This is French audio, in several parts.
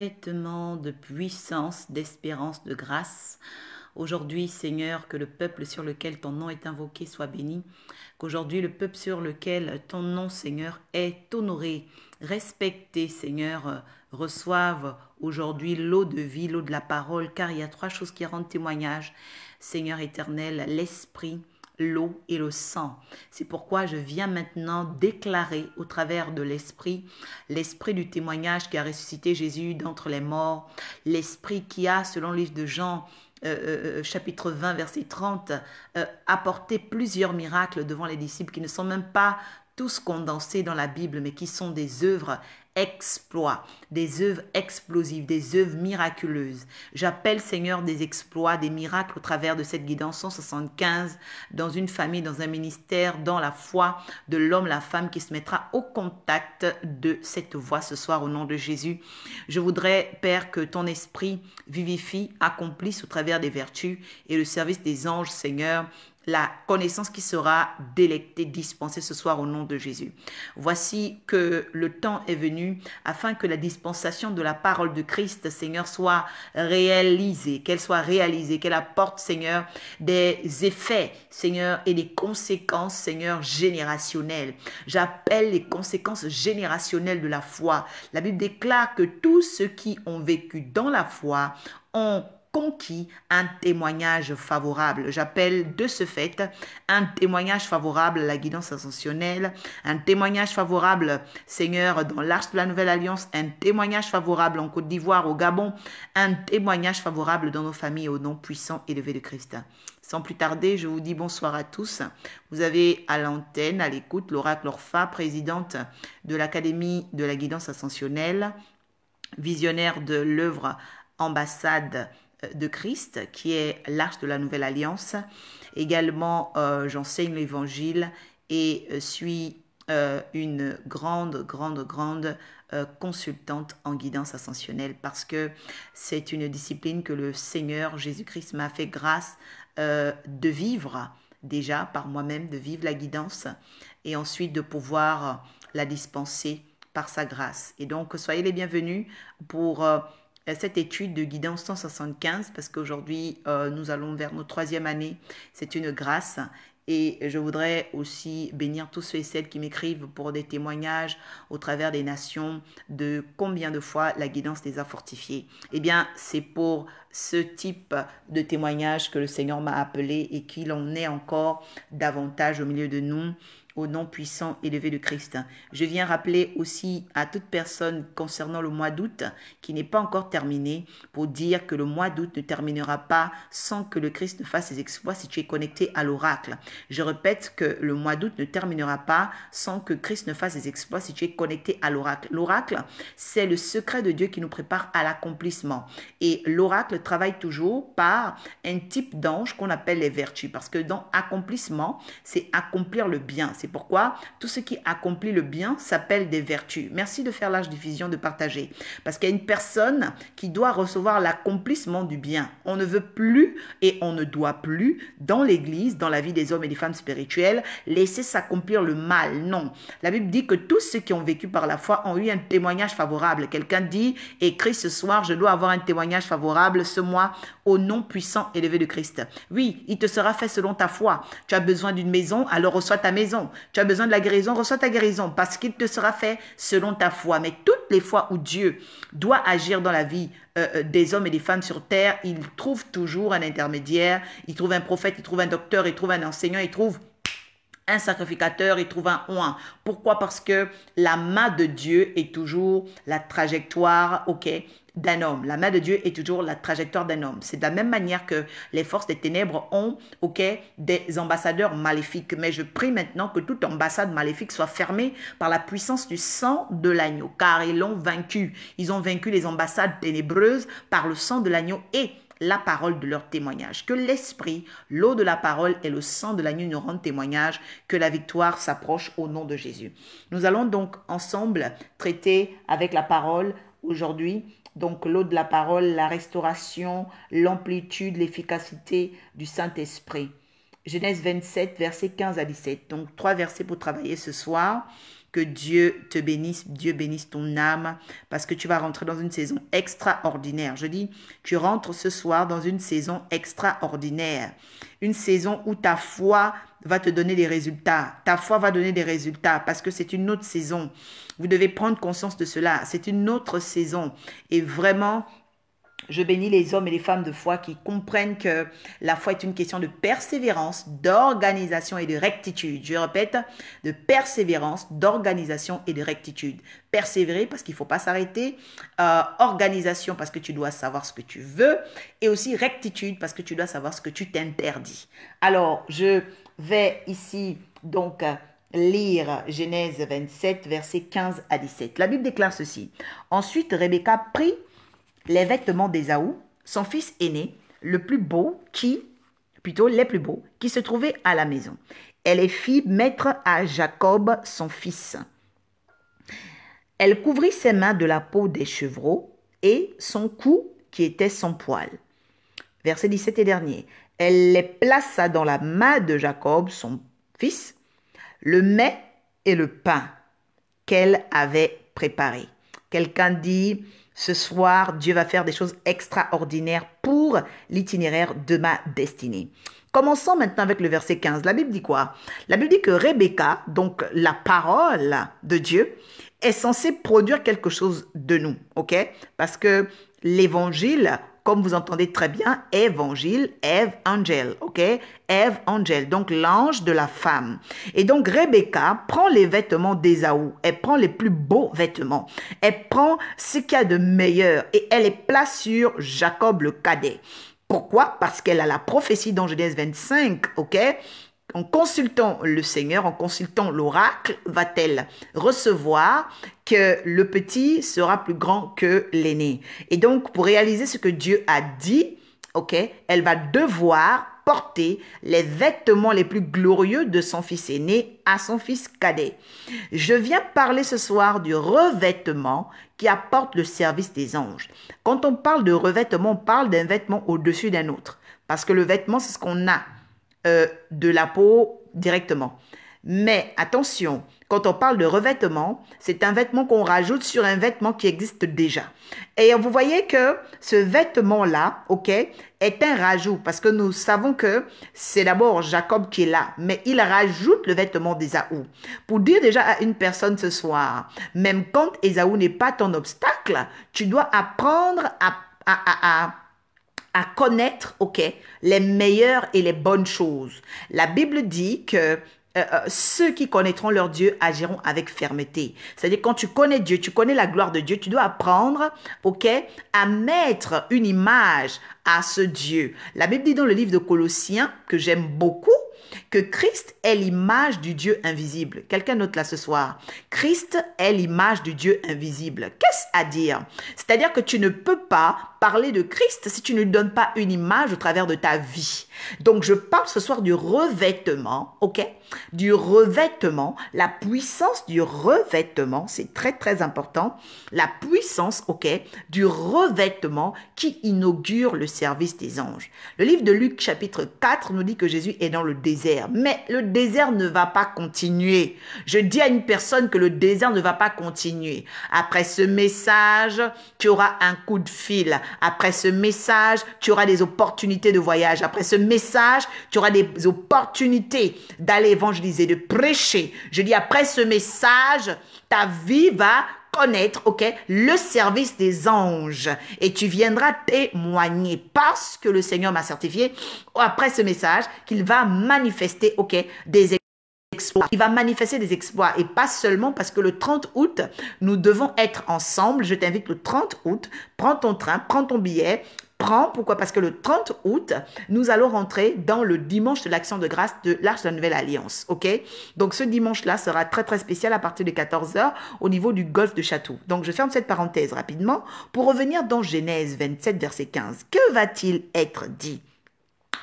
De puissance, d'espérance, de grâce. Aujourd'hui, Seigneur, que le peuple sur lequel ton nom est invoqué soit béni. Qu'aujourd'hui, le peuple sur lequel ton nom, Seigneur, est honoré, respecté, Seigneur, reçoive aujourd'hui l'eau de vie, l'eau de la parole, car il y a trois choses qui rendent témoignage. Seigneur éternel, l'esprit, l'eau et le sang. C'est pourquoi je viens maintenant déclarer au travers de l'esprit, l'esprit du témoignage qui a ressuscité Jésus d'entre les morts, l'esprit qui a, selon le livre de Jean, chapitre 20, verset 30, apporté plusieurs miracles devant les disciples qui ne sont même pas tous condensés dans la Bible, mais qui sont des œuvres exploits, des œuvres explosives, des œuvres miraculeuses. J'appelle, Seigneur, des exploits, des miracles au travers de cette guidance 175 dans une famille, dans un ministère, dans la foi de l'homme, la femme qui se mettra au contact de cette voix ce soir au nom de Jésus. Je voudrais, Père, que ton esprit vivifie, accomplisse au travers des vertus et le service des anges, Seigneur, la connaissance qui sera délectée, dispensée ce soir au nom de Jésus. Voici que le temps est venu afin que la dispensation de la parole de Christ, Seigneur, soit réalisée, qu'elle apporte, Seigneur, des effets, Seigneur, et des conséquences, Seigneur, générationnelles. J'appelle les conséquences générationnelles de la foi. La Bible déclare que tous ceux qui ont vécu dans la foi ont conquis un témoignage favorable. J'appelle de ce fait un témoignage favorable à la guidance ascensionnelle, un témoignage favorable, Seigneur, dans l'Arche de la Nouvelle Alliance, un témoignage favorable en Côte d'Ivoire, au Gabon, un témoignage favorable dans nos familles au nom puissant élevé de Christ. Sans plus tarder, je vous dis bonsoir à tous. Vous avez à l'antenne, à l'écoute, l'oracle Orpha, présidente de l'Académie de la guidance ascensionnelle, visionnaire de l'œuvre Ambassade de Christ, qui est l'Arche de la Nouvelle Alliance. Également, j'enseigne l'Évangile et suis une grande consultante en guidance ascensionnelle parce que c'est une discipline que le Seigneur Jésus-Christ m'a fait grâce de vivre déjà par moi-même, de vivre la guidance et ensuite de pouvoir la dispenser par sa grâce. Et donc, soyez les bienvenus pour cette étude de guidance 175 parce qu'aujourd'hui, nous allons vers notre 3e année. C'est une grâce. Et je voudrais aussi bénir tous ceux et celles qui m'écrivent pour des témoignages au travers des nations de combien de fois la guidance les a fortifiés. Eh bien, c'est pour ce type de témoignage que le Seigneur m'a appelé et qu'il en est encore davantage au milieu de nous, au nom puissant élevé de Christ. Je viens rappeler aussi à toute personne concernant le mois d'août qui n'est pas encore terminé pour dire que le mois d'août ne terminera pas sans que le Christ ne fasse ses exploits si tu es connecté à l'oracle. Je répète que le mois d'août ne terminera pas sans que Christ ne fasse ses exploits si tu es connecté à l'oracle. L'oracle, c'est le secret de Dieu qui nous prépare à l'accomplissement. Et l'oracle travaille toujours par un type d'ange qu'on appelle les vertus parce que dans accomplissement, c'est accomplir le bien. C'est pourquoi tout ce qui accomplit le bien s'appelle des vertus. Merci de faire large diffusion, de partager. Parce qu'il y a une personne qui doit recevoir l'accomplissement du bien. On ne veut plus et on ne doit plus, dans l'Église, dans la vie des hommes et des femmes spirituelles, laisser s'accomplir le mal. Non. La Bible dit que tous ceux qui ont vécu par la foi ont eu un témoignage favorable. Quelqu'un dit, écrit ce soir, je dois avoir un témoignage favorable ce mois au nom puissant élevé de Christ. Oui, il te sera fait selon ta foi. Tu as besoin d'une maison, alors reçois ta maison. Tu as besoin de la guérison, reçois ta guérison parce qu'il te sera fait selon ta foi. Mais toutes les fois où Dieu doit agir dans la vie des hommes et des femmes sur terre, il trouve toujours un intermédiaire, il trouve un prophète, il trouve un docteur, il trouve un enseignant, il trouve un sacrificateur, il trouve un oint. Pourquoi? Parce que la main de Dieu est toujours la trajectoire, d'un homme. La main de Dieu est toujours la trajectoire d'un homme. C'est de la même manière que les forces des ténèbres ont, des ambassadeurs maléfiques. Mais je prie maintenant que toute ambassade maléfique soit fermée par la puissance du sang de l'agneau, car ils l'ont vaincu. Ils ont vaincu les ambassades ténébreuses par le sang de l'agneau et la parole de leur témoignage. Que l'esprit, l'eau de la parole et le sang de l'agneau nous rendent témoignage que la victoire s'approche au nom de Jésus. Nous allons donc ensemble traiter avec la parole aujourd'hui. Donc l'eau de la parole, la restauration, l'amplitude, l'efficacité du Saint-Esprit. Genèse 27, versets 15 à 17. Donc 3 versets pour travailler ce soir. Que Dieu te bénisse, Dieu bénisse ton âme, parce que tu vas rentrer dans une saison extraordinaire. Je dis, tu rentres ce soir dans une saison extraordinaire. Une saison où ta foi va te donner des résultats. Ta foi va donner des résultats parce que c'est une autre saison. Vous devez prendre conscience de cela. C'est une autre saison. Et vraiment, je bénis les hommes et les femmes de foi qui comprennent que la foi est une question de persévérance, d'organisation et de rectitude. Je répète, de persévérance, d'organisation et de rectitude. Persévérer parce qu'il ne faut pas s'arrêter. Organisation parce que tu dois savoir ce que tu veux. Et aussi rectitude parce que tu dois savoir ce que tu t'interdis. Alors, je vais ici donc lire Genèse 27, versets 15 à 17. La Bible déclare ceci. Ensuite, Rebecca prit les vêtements d'Ésaü, son fils aîné, les plus beaux, qui se trouvaient à la maison. Elle les fit mettre à Jacob, son fils. Elle couvrit ses mains de la peau des chevreaux et son cou qui était sans poil. Verset 17 et dernier. Elle les plaça dans la main de Jacob, son fils, le mets et le pain qu'elle avait préparé. Quelqu'un dit... Ce soir, Dieu va faire des choses extraordinaires pour l'itinéraire de ma destinée. Commençons maintenant avec le verset 15. La Bible dit quoi? La Bible dit que Rebecca, donc la parole de Dieu, est censée produire quelque chose de nous, ok? Parce que l'évangile, comme vous entendez très bien, évangile, Ève, angel, ok? Ève, angel, donc l'ange de la femme. Et donc Rebecca prend les vêtements d'Ésaü, elle prend les plus beaux vêtements, elle prend ce qu'il y a de meilleur et elle les place sur Jacob le cadet. Pourquoi? Parce qu'elle a la prophétie dans Genèse 25, ok? En consultant le Seigneur, en consultant l'oracle, va-t-elle recevoir que le petit sera plus grand que l'aîné. Et donc, pour réaliser ce que Dieu a dit, ok, elle va devoir porter les vêtements les plus glorieux de son fils aîné à son fils cadet. Je viens parler ce soir du revêtement qui apporte le service des anges. Quand on parle de revêtement, on parle d'un vêtement au-dessus d'un autre. Parce que le vêtement, c'est ce qu'on a de la peau directement. Mais attention, quand on parle de revêtement, c'est un vêtement qu'on rajoute sur un vêtement qui existe déjà. Et vous voyez que ce vêtement-là, ok, est un rajout parce que nous savons que c'est d'abord Jacob qui est là, mais il rajoute le vêtement d'Ésaü. Pour dire déjà à une personne ce soir, même quand Ésaü n'est pas ton obstacle, tu dois apprendre à connaître, ok, les meilleures et les bonnes choses. La Bible dit que ceux qui connaîtront leur Dieu agiront avec fermeté. C'est-à-dire quand tu connais Dieu, tu connais la gloire de Dieu, tu dois apprendre, ok, à mettre une image à ce Dieu. La Bible dit dans le livre de Colossiens, que j'aime beaucoup, que Christ est l'image du Dieu invisible. Quelqu'un note là ce soir. Christ est l'image du Dieu invisible. Qu'est-ce à dire? C'est-à-dire que tu ne peux pas parler de Christ si tu ne lui donnes pas une image au travers de ta vie. Donc, je parle ce soir du revêtement, ok? Du revêtement, la puissance du revêtement, c'est très, très important. La puissance, ok, du revêtement qui inaugure le service des anges. Le livre de Luc, chapitre 4, nous dit que Jésus est dans le désert. Mais le désert ne va pas continuer. Je dis à une personne que le désert ne va pas continuer. Après ce message, tu auras un coup de fil. Après ce message, tu auras des opportunités de voyage. Après ce message, tu auras des opportunités d'aller évangéliser, de prêcher. Je dis après ce message, ta vie va connaître, ok, le service des anges et tu viendras témoigner parce que le Seigneur m'a certifié après ce message qu'il va manifester, ok, des exploits. Il va manifester des exploits et pas seulement parce que le 30 août, nous devons être ensemble. Je t'invite le 30 août, prends ton train, prends ton billet, pourquoi? Parce que le 30 août, nous allons rentrer dans le dimanche de l'Action de grâce de l'Arche de la Nouvelle Alliance, ok? Donc, ce dimanche-là sera très, très spécial à partir de 14 h au niveau du golfe de Château. Donc, je ferme cette parenthèse rapidement pour revenir dans Genèse 27, verset 15. Que va-t-il être dit?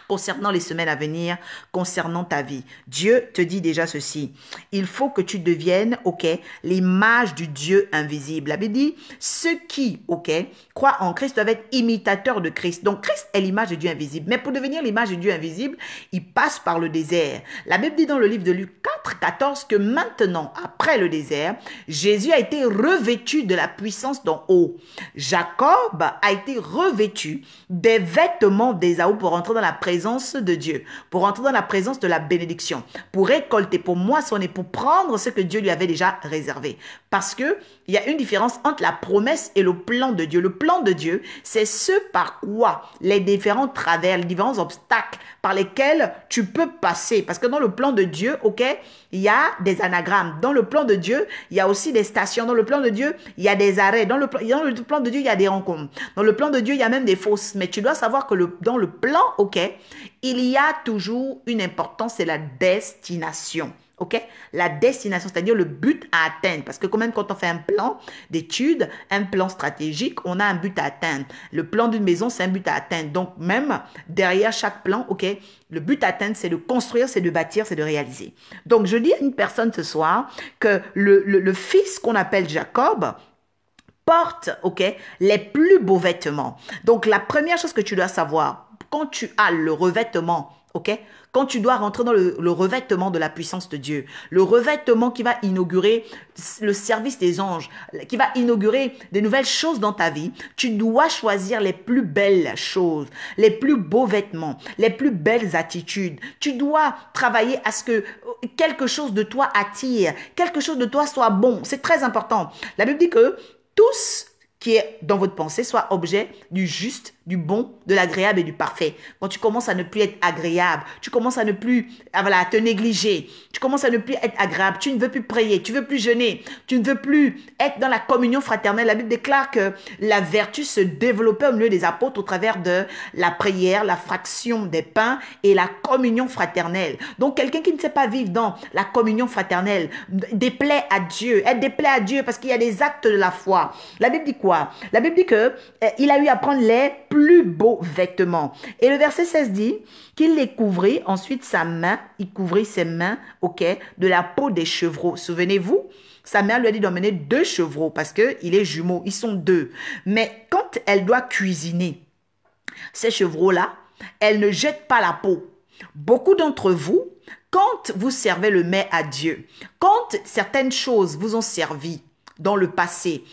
concernant les semaines à venir, concernant ta vie. Dieu te dit déjà ceci. Il faut que tu deviennes, ok, l'image du Dieu invisible. La Bible dit, ceux qui, ok, croient en Christ doivent être imitateurs de Christ. Donc, Christ est l'image du Dieu invisible. Mais pour devenir l'image du Dieu invisible, il passe par le désert. La Bible dit dans le livre de Luc 4, 14 que maintenant, après le désert, Jésus a été revêtu de la puissance d'en haut. Jacob a été revêtu des vêtements d'Ésaü pour entrer dans la présence de Dieu, pour entrer dans la présence de la bénédiction, pour récolter, pour moissonner, pour prendre ce que Dieu lui avait déjà réservé. Parce que il y a une différence entre la promesse et le plan de Dieu. Le plan de Dieu, c'est ce par quoi les différents travers, les différents obstacles par lesquels tu peux passer. Parce que dans le plan de Dieu, ok, il y a des anagrammes. Dans le plan de Dieu, il y a aussi des stations. Dans le plan de Dieu, il y a des arrêts. Dans le plan de Dieu, il y a des rencontres. Dans le plan de Dieu, il y a même des fausses. Mais tu dois savoir que dans le plan, ok, il y a toujours une importance, c'est la destination. Ok, la destination, c'est-à-dire le but à atteindre. Parce que quand même, quand on fait un plan d'études, un plan stratégique, on a un but à atteindre. Le plan d'une maison, c'est un but à atteindre. Donc, même derrière chaque plan, ok, le but à atteindre, c'est de construire, c'est de bâtir, c'est de réaliser. Donc, je dis à une personne ce soir que le fils qu'on appelle Jacob porte, ok, les plus beaux vêtements. Donc, la première chose que tu dois savoir, quand tu as le revêtement, ok, quand tu dois rentrer dans le revêtement de la puissance de Dieu, le revêtement qui va inaugurer le service des anges, qui va inaugurer des nouvelles choses dans ta vie, tu dois choisir les plus belles choses, les plus beaux vêtements, les plus belles attitudes. Tu dois travailler à ce que quelque chose de toi attire, quelque chose de toi soit bon. C'est très important. La Bible dit que tous qui est dans votre pensée soit objet du juste, du bon, de l'agréable et du parfait. Quand tu commences à ne plus être agréable, tu commences à ne plus voilà, te négliger, tu commences à ne plus être agréable, tu ne veux plus prier, tu ne veux plus jeûner, tu ne veux plus être dans la communion fraternelle. La Bible déclare que la vertu se développait au milieu des apôtres au travers de la prière, la fraction des pains et la communion fraternelle. Donc, quelqu'un qui ne sait pas vivre dans la communion fraternelle déplaît à Dieu. Elle déplaît à Dieu parce qu'il y a des actes de la foi. La Bible dit quoi? La Bible dit que il a eu à prendre les plus beaux vêtements. Et le verset 16 dit qu'il les couvrit, ensuite sa main, il couvrit ses mains, ok, de la peau des chevreaux. Souvenez-vous, sa mère lui a dit d'emmener 2 chevreaux parce qu'il est jumeau, ils sont 2. Mais quand elle doit cuisiner ces chevreaux-là, elle ne jette pas la peau. Beaucoup d'entre vous, quand vous servez le mets à Dieu, quand certaines choses vous ont servi, dans le passé,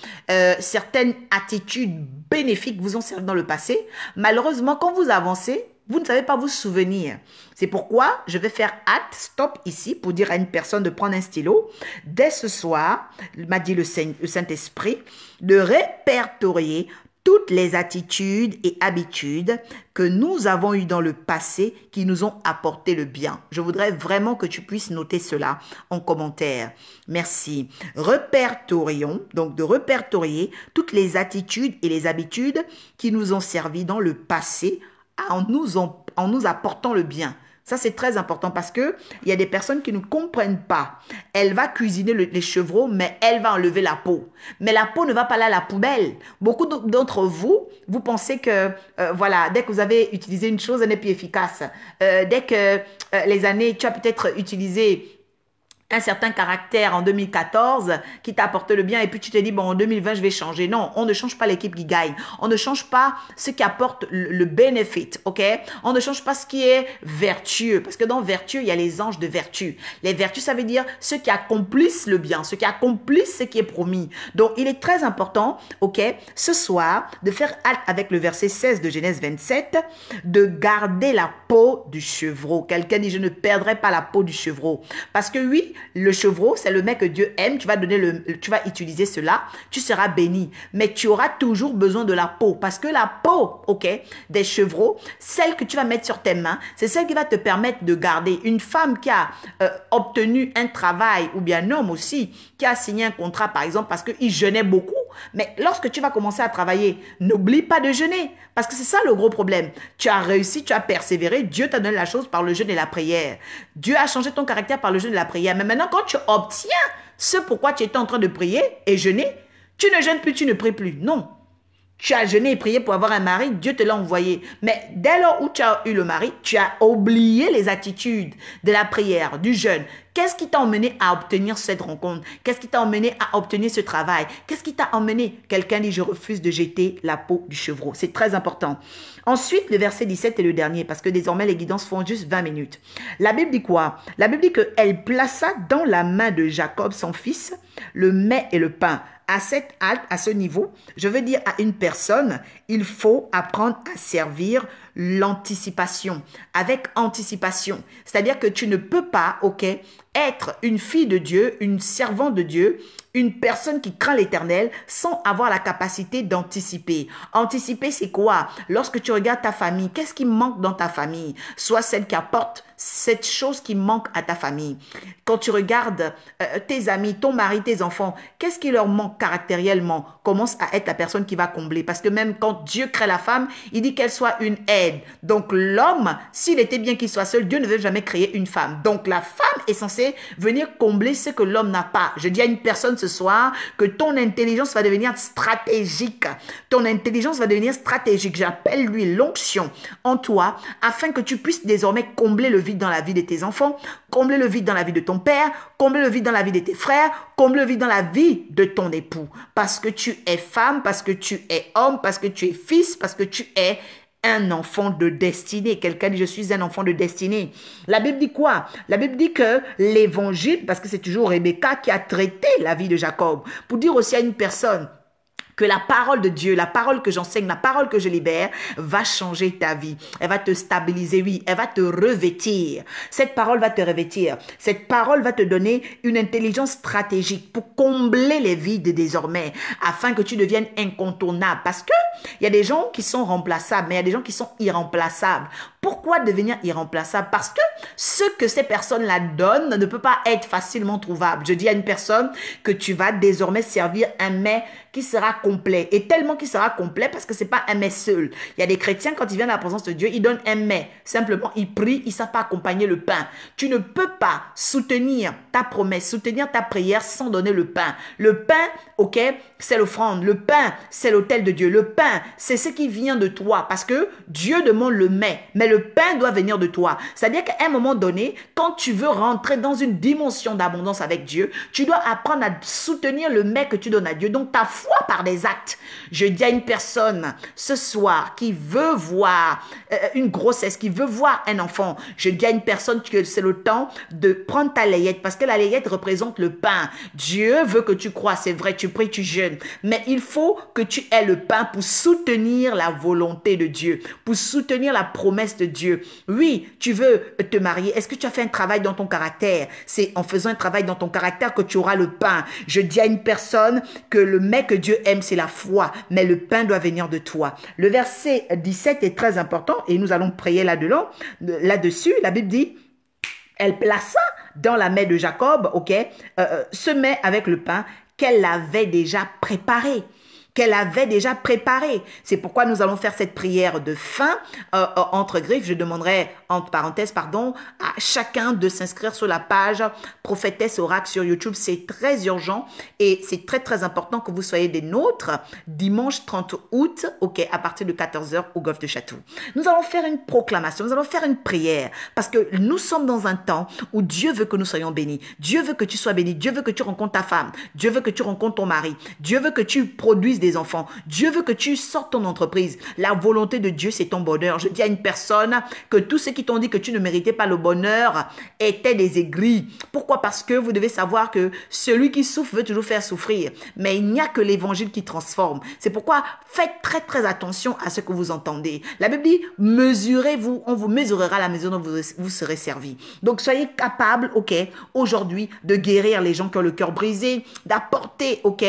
certaines attitudes bénéfiques vous ont servi dans le passé, malheureusement, quand vous avancez, vous ne savez pas vous souvenir. C'est pourquoi je vais faire stop ici pour dire à une personne de prendre un stylo. Dès ce soir, m'a dit le Saint-Esprit, de répertorier toutes les attitudes et habitudes que nous avons eues dans le passé qui nous ont apporté le bien. Je voudrais vraiment que tu puisses noter cela en commentaire. Merci. Répertorions, donc de répertorier toutes les attitudes et les habitudes qui nous ont servi dans le passé en nous apportant le bien. Ça, c'est très important parce que il y a des personnes qui ne comprennent pas. Elle va cuisiner les chevreaux, mais elle va enlever la peau. Mais la peau ne va pas aller à la poubelle. Beaucoup d'entre vous, vous pensez que, voilà, dès que vous avez utilisé une chose, elle n'est plus efficace. Dès que les années, tu as peut-être utilisé un certain caractère en 2014 qui t'apporte le bien et puis tu te dis, bon, en 2020, je vais changer. Non, on ne change pas l'équipe qui gagne. On ne change pas ce qui apporte le benefit, ok? On ne change pas ce qui est vertueux parce que dans vertu, il y a les anges de vertu. Les vertus, ça veut dire ceux qui accomplissent le bien, ceux qui accomplissent ce qui est promis. Donc, il est très important, ok, ce soir, de faire acte avec le verset 16 de Genèse 27, de garder la peau du chevreau. Quelqu'un dit, je ne perdrai pas la peau du chevreau. Parce que oui, le chevreau, c'est le mets que Dieu aime. Tu vas utiliser cela. Tu seras béni. Mais tu auras toujours besoin de la peau. Parce que la peau, ok, des chevreaux, celle que tu vas mettre sur tes mains, c'est celle qui va te permettre de garder. Une femme qui a obtenu un travail, ou bien un homme aussi, qui a signé un contrat, par exemple, parce qu'il jeûnait beaucoup. Mais lorsque tu vas commencer à travailler, n'oublie pas de jeûner. Parce que c'est ça le gros problème. Tu as réussi, tu as persévéré. Dieu t'a donné la chose par le jeûne et la prière. Dieu a changé ton caractère par le jeûne et la prière. Mais maintenant, quand tu obtiens ce pourquoi tu étais en train de prier et jeûner, tu ne jeûnes plus, tu ne pries plus. Non. Tu as jeûné et prié pour avoir un mari, Dieu te l'a envoyé. Mais dès lors où tu as eu le mari, tu as oublié les attitudes de la prière, du jeûne. Qu'est-ce qui t'a emmené à obtenir cette rencontre? Qu'est-ce qui t'a emmené à obtenir ce travail? Qu'est-ce qui t'a emmené? Quelqu'un dit, je refuse de jeter la peau du chevreau. C'est très important. Ensuite, le verset 17 est le dernier, parce que désormais, les guidances font juste 20 minutes. La Bible dit quoi? La Bible dit qu'elle plaça dans la main de Jacob, son fils, le mets et le pain. À cette halte, à ce niveau, je veux dire à une personne, il faut apprendre à servir l'anticipation, avec anticipation. C'est-à-dire que tu ne peux pas, ok, être une fille de Dieu, une servante de Dieu, une personne qui craint l'Éternel sans avoir la capacité d'anticiper. Anticiper, c'est quoi? Lorsque tu regardes ta famille, qu'est-ce qui manque dans ta famille? Soit celle qui apporte cette chose qui manque à ta famille. Quand tu regardes tes amis, ton mari, tes enfants, qu'est-ce qui leur manque caractériellement? Commence à être la personne qui va combler. Parce que même quand Dieu crée la femme, il dit qu'elle soit une aide. Donc l'homme, s'il était bien qu'il soit seul, Dieu ne veut jamais créer une femme. Donc la femme est censée venir combler ce que l'homme n'a pas. Je dis à une personne ce soir que ton intelligence va devenir stratégique. Ton intelligence va devenir stratégique. J'appelle lui l'onction en toi afin que tu puisses désormais combler le vide dans la vie de tes enfants, combler le vide dans la vie de ton père, combler le vide dans la vie de tes frères, combler le vide dans la vie de ton époux. Parce que tu es femme, parce que tu es homme, parce que tu es fils, parce que tu es un enfant de destinée. Quelqu'un dit, je suis un enfant de destinée. La Bible dit quoi? La Bible dit que l'évangile, parce que c'est toujours Rebecca qui a traité la vie de Jacob, pour dire aussi à une personne que la parole de Dieu, la parole que j'enseigne, la parole que je libère, va changer ta vie. Elle va te stabiliser, oui. Elle va te revêtir. Cette parole va te revêtir. Cette parole va te donner une intelligence stratégique pour combler les vides désormais, afin que tu deviennes incontournable. Parce que il y a des gens qui sont remplaçables, mais il y a des gens qui sont irremplaçables. Pourquoi devenir irremplaçable? Parce que ce que ces personnes-là donnent ne peut pas être facilement trouvable. Je dis à une personne que tu vas désormais servir un mets qui sera complet. Et tellement qu'il sera complet parce que c'est pas un mets seul. Il y a des chrétiens, quand ils viennent à la présence de Dieu, ils donnent un mets. Simplement, ils prient, ils ne savent pas accompagner le pain. Tu ne peux pas soutenir ta promesse, soutenir ta prière sans donner le pain. Le pain, ok, c'est l'offrande. Le pain, c'est l'autel de Dieu. Le pain, c'est ce qui vient de toi parce que Dieu demande le mets. Mais le pain doit venir de toi. C'est-à-dire qu'à un moment donné, quand tu veux rentrer dans une dimension d'abondance avec Dieu, tu dois apprendre à soutenir le mets que tu donnes à Dieu. Donc, ta foi par des actes. Je dis à une personne ce soir qui veut voir une grossesse, qui veut voir un enfant, je dis à une personne que c'est le temps de prendre ta layette parce que la layette représente le pain. Dieu veut que tu crois, c'est vrai, tu pries, tu jeûnes, mais il faut que tu aies le pain pour soutenir la volonté de Dieu, pour soutenir la promesse de Dieu. Oui, tu veux te marier. Est-ce que tu as fait un travail dans ton caractère? C'est en faisant un travail dans ton caractère que tu auras le pain. Je dis à une personne que le mets que Dieu aime, c'est la foi, mais le pain doit venir de toi. Le verset 17 est très important et nous allons prier là-dessus. La Bible dit, elle plaça dans la main de Jacob, ok, ce mets avec le pain qu'elle avait déjà préparé. C'est pourquoi nous allons faire cette prière de fin entre griffes. Je demanderai, entre parenthèses, pardon, à chacun de s'inscrire sur la page Prophétesse Oracle sur YouTube. C'est très urgent et c'est très, très important que vous soyez des nôtres dimanche 30 août, ok, à partir de 14h au Golfe de Château. Nous allons faire une proclamation, nous allons faire une prière parce que nous sommes dans un temps où Dieu veut que nous soyons bénis. Dieu veut que tu sois béni. Dieu veut que tu rencontres ta femme. Dieu veut que tu rencontres ton mari. Dieu veut que tu produises des enfants. Dieu veut que tu sortes ton entreprise. La volonté de Dieu, c'est ton bonheur. Je dis à une personne que tous ceux qui t'ont dit que tu ne méritais pas le bonheur étaient des aigris. Pourquoi? Parce que vous devez savoir que celui qui souffre veut toujours faire souffrir. Mais il n'y a que l'évangile qui transforme. C'est pourquoi faites très très attention à ce que vous entendez. La Bible dit, mesurez-vous, on vous mesurera la mesure dont vous serez servi. Donc soyez capables, ok, aujourd'hui de guérir les gens qui ont le cœur brisé, d'apporter, ok,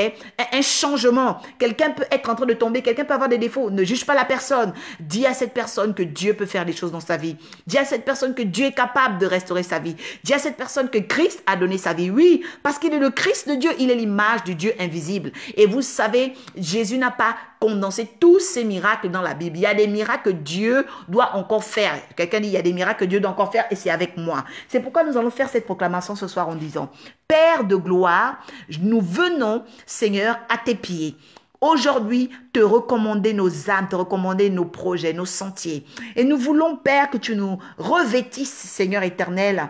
un changement. Quelqu'un peut être en train de tomber, quelqu'un peut avoir des défauts. Ne juge pas la personne. Dis à cette personne que Dieu peut faire des choses dans sa vie. Dis à cette personne que Dieu est capable de restaurer sa vie. Dis à cette personne que Christ a donné sa vie. Oui, parce qu'il est le Christ de Dieu, il est l'image du Dieu invisible. Et vous savez, Jésus n'a pas condensé tous ces miracles dans la Bible. Il y a des miracles que Dieu doit encore faire. Quelqu'un dit, il y a des miracles que Dieu doit encore faire et c'est avec moi. C'est pourquoi nous allons faire cette proclamation ce soir en disant, Père de gloire, nous venons, Seigneur, à tes pieds. aujourd'hui te recommander nos âmes, te recommander nos projets, nos sentiers. Et nous voulons, Père, que tu nous revêtisses, Seigneur éternel,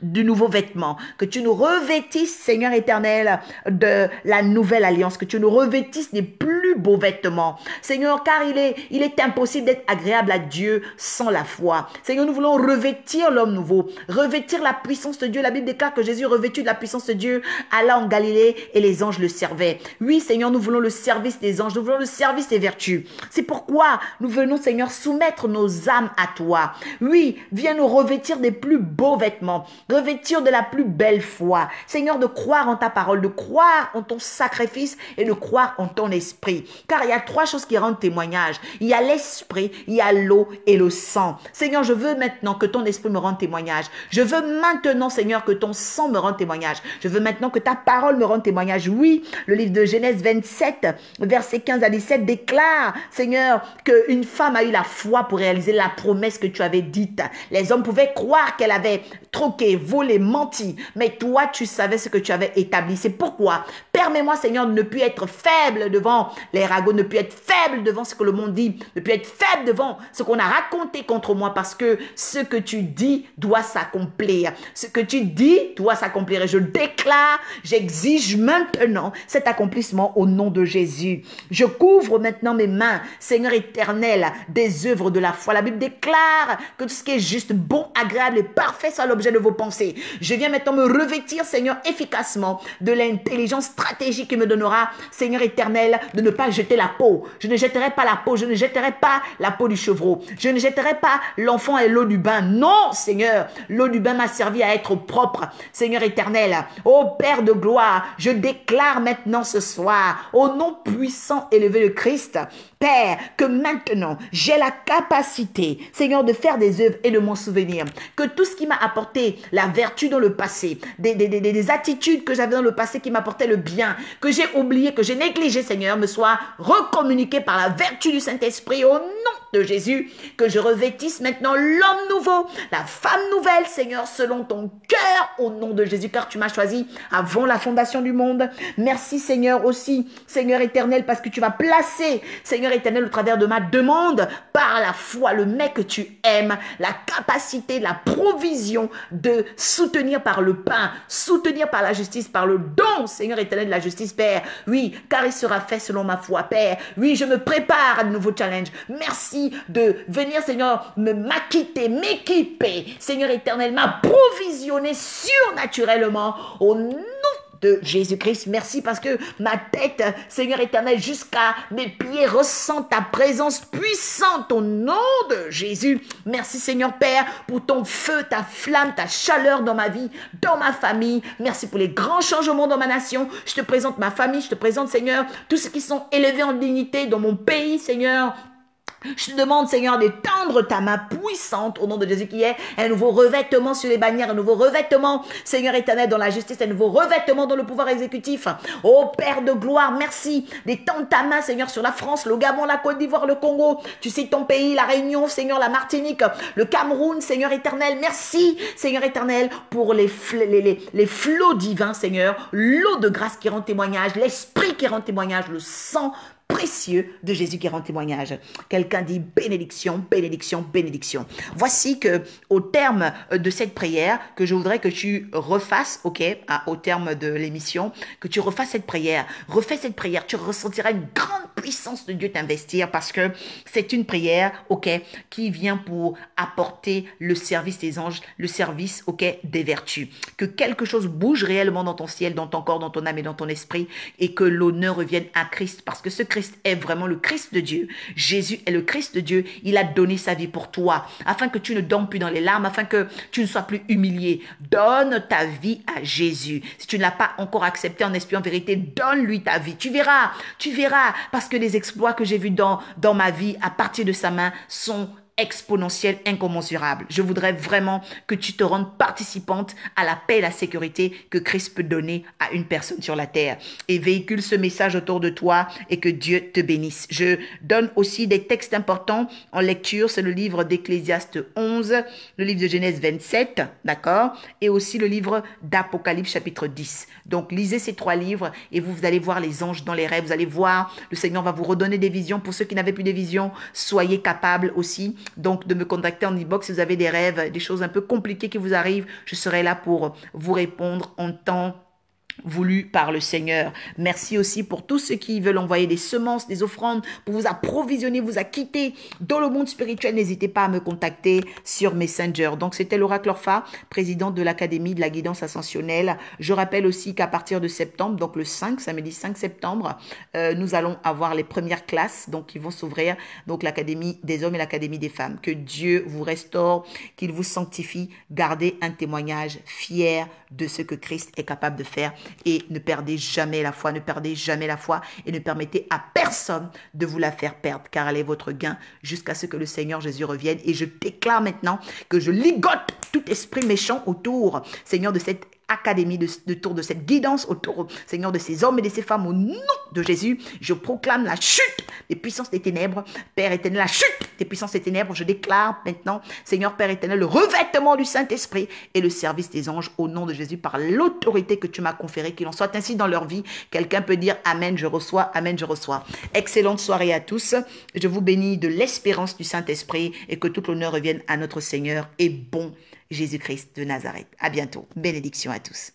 du nouveau vêtement, que tu nous revêtisses, Seigneur éternel, de la nouvelle alliance, que tu nous revêtisses des plus beaux vêtements. Seigneur, car il est impossible d'être agréable à Dieu sans la foi. Seigneur, nous voulons revêtir l'homme nouveau, revêtir la puissance de Dieu. La Bible déclare que Jésus, revêtu de la puissance de Dieu, alla en Galilée et les anges le servaient. Oui, Seigneur, nous voulons le service des anges, nous voulons le service des vertus. C'est pourquoi nous venons, Seigneur, soumettre nos âmes à toi. Oui, viens nous revêtir des plus beaux vêtements, revêtir de la plus belle foi. Seigneur, de croire en ta parole, de croire en ton sacrifice et de croire en ton esprit. Car il y a trois choses qui rendent témoignage. Il y a l'esprit, il y a l'eau et le sang. Seigneur, je veux maintenant que ton esprit me rende témoignage. Je veux maintenant, Seigneur, que ton sang me rende témoignage. Je veux maintenant que ta parole me rende témoignage. Oui, le livre de Genèse 27, versets 15 à 17 déclare, Seigneur, qu'une femme a eu la foi pour réaliser la promesse que tu avais dite. Les hommes pouvaient croire qu'elle avait troqué, volé, menti, mais toi, tu savais ce que tu avais établi. C'est pourquoi, permets-moi, Seigneur, de ne plus être faible devant les ragots, ne plus être faible devant ce que le monde dit, ne plus être faible devant ce qu'on a raconté contre moi, parce que ce que tu dis doit s'accomplir. Ce que tu dis doit s'accomplir. Et je déclare, j'exige maintenant cet accomplissement au nom de Jésus. Je couvre maintenant mes mains, Seigneur éternel, des œuvres de la foi. La Bible déclare que tout ce qui est juste, bon, agréable et parfait soit l'objet de vos pensées. Je viens maintenant me revêtir, Seigneur, efficacement de l'intelligence stratégique qui me donnera, Seigneur éternel, de ne pas jeter la peau. Je ne jetterai pas la peau, je ne jetterai pas la peau du chevreau. Je ne jetterai pas l'enfant et l'eau du bain. Non, Seigneur, l'eau du bain m'a servi à être propre. Seigneur éternel, ô Père de gloire, je déclare maintenant ce soir, au nom puissant élevé de Christ, Père, que maintenant, j'ai la capacité, Seigneur, de faire des œuvres et de m'en souvenir. Que tout ce qui m'a apporté la vertu dans le passé, des attitudes que j'avais dans le passé qui m'apportaient le bien, que j'ai oublié, que j'ai négligé, Seigneur, me soit recommuniqué par la vertu du Saint-Esprit au nom de Jésus, que je revêtisse maintenant l'homme nouveau, la femme nouvelle, Seigneur, selon ton cœur, au nom de Jésus, car tu m'as choisi avant la fondation du monde. Merci, Seigneur, aussi, Seigneur éternel, parce que tu vas placer, Seigneur éternel, au travers de ma demande, par la foi, le mec que tu aimes, la capacité, la provision de soutenir par le pain, soutenir par la justice, par le don, Seigneur éternel, de la justice, Père. Oui, car il sera fait selon ma foi, Père. Oui, je me prépare à de nouveaux challenges. Merci de venir, Seigneur, m'acquitter, m'équiper, Seigneur éternel, m'approvisionner surnaturellement au nom de Jésus-Christ. Merci parce que ma tête, Seigneur éternel, jusqu'à mes pieds ressentent ta présence puissante au nom de Jésus. Merci Seigneur Père pour ton feu, ta flamme, ta chaleur dans ma vie, dans ma famille. Merci pour les grands changements dans ma nation. Je te présente ma famille, je te présente Seigneur tous ceux qui sont élevés en dignité dans mon pays, Seigneur. Je te demande, Seigneur, d'étendre ta main puissante au nom de Jésus qui est un nouveau revêtement sur les bannières, un nouveau revêtement, Seigneur éternel, dans la justice, un nouveau revêtement dans le pouvoir exécutif. Ô Père de gloire, merci d'étendre ta main, Seigneur, sur la France, le Gabon, la Côte d'Ivoire, le Congo. Tu sais ton pays, la Réunion, Seigneur, la Martinique, le Cameroun, Seigneur éternel. Merci, Seigneur éternel, pour les flots divins, Seigneur, l'eau de grâce qui rend témoignage, l'esprit qui rend témoignage, le sang précieux de Jésus qui rend témoignage. Quelqu'un dit bénédiction, bénédiction, bénédiction. Voici que au terme de cette prière, que je voudrais que tu refasses, ok, au terme de l'émission, que tu refasses cette prière. Refais cette prière, tu ressentiras une grande puissance de Dieu t'investir parce que c'est une prière, ok, qui vient pour apporter le service des anges, le service, ok, des vertus. Que quelque chose bouge réellement dans ton ciel, dans ton corps, dans ton âme et dans ton esprit et que l'honneur revienne à Christ parce que ce Christ est vraiment le Christ de Dieu. Jésus est le Christ de Dieu. Il a donné sa vie pour toi, afin que tu ne dormes plus dans les larmes, afin que tu ne sois plus humilié. Donne ta vie à Jésus. Si tu ne l'as pas encore accepté en esprit, en vérité, donne-lui ta vie. Tu verras, parce que les exploits que j'ai vus dans ma vie, à partir de sa main, sont exponentielle, incommensurable. Je voudrais vraiment que tu te rendes participante à la paix et la sécurité que Christ peut donner à une personne sur la terre. Et véhicule ce message autour de toi et que Dieu te bénisse. Je donne aussi des textes importants en lecture. C'est le livre d'Ecclésiaste 11, le livre de Genèse 27, d'accord? Et aussi le livre d'Apocalypse chapitre 10. Donc, lisez ces 3 livres et vous allez voir les anges dans les rêves. Vous allez voir, le Seigneur va vous redonner des visions. Pour ceux qui n'avaient plus de visions, soyez capables aussi donc de me contacter en inbox si vous avez des rêves, des choses un peu compliquées qui vous arrivent. Je serai là pour vous répondre en temps voulu par le Seigneur. Merci aussi pour tous ceux qui veulent envoyer des semences, des offrandes pour vous approvisionner, vous acquitter dans le monde spirituel. N'hésitez pas à me contacter sur Messenger. Donc, c'était l'oracle Orpha, présidente de l'Académie de la guidance ascensionnelle. Je rappelle aussi qu'à partir de septembre, donc le 5, samedi 5 septembre, nous allons avoir les premières classes, donc qui vont s'ouvrir, donc l'Académie des hommes et l'Académie des femmes. Que Dieu vous restaure, qu'il vous sanctifie. Gardez un témoignage fier de ce que Christ est capable de faire. Et ne perdez jamais la foi, ne perdez jamais la foi et ne permettez à personne de vous la faire perdre, car elle est votre gain jusqu'à ce que le Seigneur Jésus revienne. Et je déclare maintenant que je ligote tout esprit méchant autour, Seigneur, de cette académie, autour de cette guidance, autour, Seigneur, de ces hommes et de ces femmes. Au nom de Jésus, je proclame la chute des puissances des ténèbres. Père éternel, la chute des puissances des ténèbres. Je déclare maintenant, Seigneur Père éternel, le revêtement du Saint-Esprit et le service des anges au nom de Jésus par l'autorité que tu m'as conférée, qu'il en soit ainsi dans leur vie. Quelqu'un peut dire Amen, je reçois, Amen, je reçois. Excellente soirée à tous. Je vous bénis de l'espérance du Saint-Esprit et que tout l'honneur revienne à notre Seigneur et bon Jésus-Christ de Nazareth. À bientôt. Bénédiction à tous.